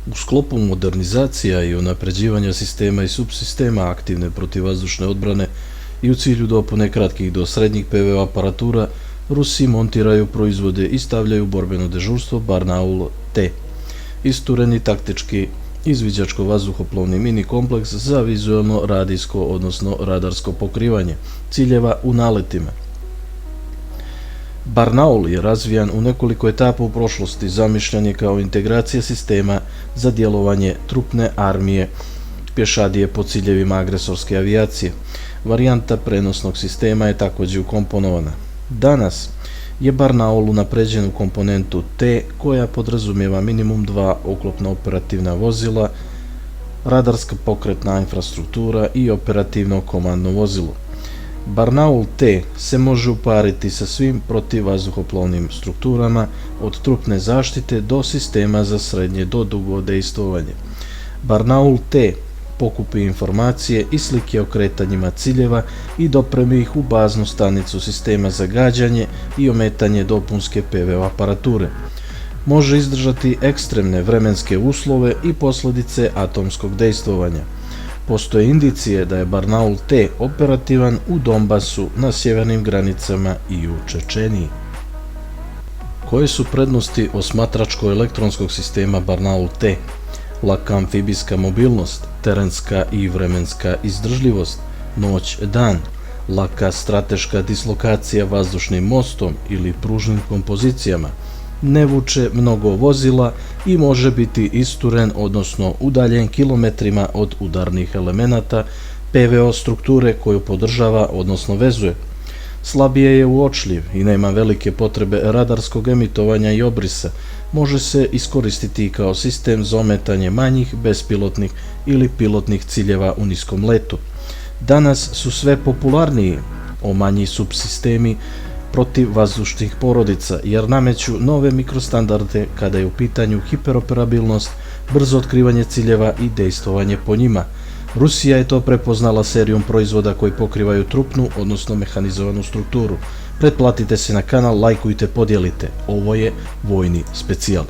U sklopu modernizacija i unapređivanja sistema i subsistema aktivne protivvazdušne odbrane i u cilju dopune kratkih do srednjih PVO aparatura, Rusi montiraju, proizvode i stavljaju borbeno dežurstvo Barnaul-T, istureni taktički izviđačko-vazduhoplovni mini kompleks za vizualno radijsko, odnosno radarsko pokrivanje ciljeva u naletima. Barnaul je razvijan u nekoliko etapa u prošlosti, zamišljen je kao integracija sistema za djelovanje trupne armije pješadije po ciljevima agresorske avijacije. Varijanta prenosnog sistema je također ukomponovana. Danas je Barnaul unapređen u komponentu T koja podrazumijeva minimum 2 oklopna operativna vozila, radarska pokretna infrastruktura i operativno komandno vozilo. Barnaul T se može upariti sa svim protivvazduhoplovnim strukturama od trupne zaštite do sistema za srednje do dugo dejstvovanje. Barnaul T pokupi informacije i slike o kretanjima ciljeva i dopremi ih u baznu stanicu sistema za gađanje i ometanje dopunske PVO aparature. Može izdržati ekstremne vremenske uslove i posljedice atomskog dejstvovanja. Postoje indicije da je Barnaul T operativan u Donbasu, na sjevernim granicama i u Čečeniji. Koje su prednosti osmatračko-elektronskog sistema Barnaul T? Laka amfibijska mobilnost, terenska i vremenska izdržljivost, noć-dan, laka strateška dislokacija vazdušnim mostom ili pružnim kompozicijama, ne vuče mnogo vozila i može biti isturen, odnosno udaljen kilometrima od udarnih elemenata PVO strukture koju podržava, odnosno vezuje. Slabije je uočljiv i nema velike potrebe radarskog emitovanja i obrisa. Može se iskoristiti kao sistem za ometanje manjih, bespilotnih ili pilotnih ciljeva u niskom letu. Danas su sve popularniji manji subsistemi protiv vazdušnih porodica jer nameću nove mikrostandarde kada je u pitanju hiperoperabilnost, brzo otkrivanje ciljeva i dejstvovanje po njima. Rusija je to prepoznala serijom proizvoda koji pokrivaju trupnu, odnosno mehanizovanu strukturu. Pretplatite se na kanal, lajkujte, podijelite. Ovo je Vojni specijal.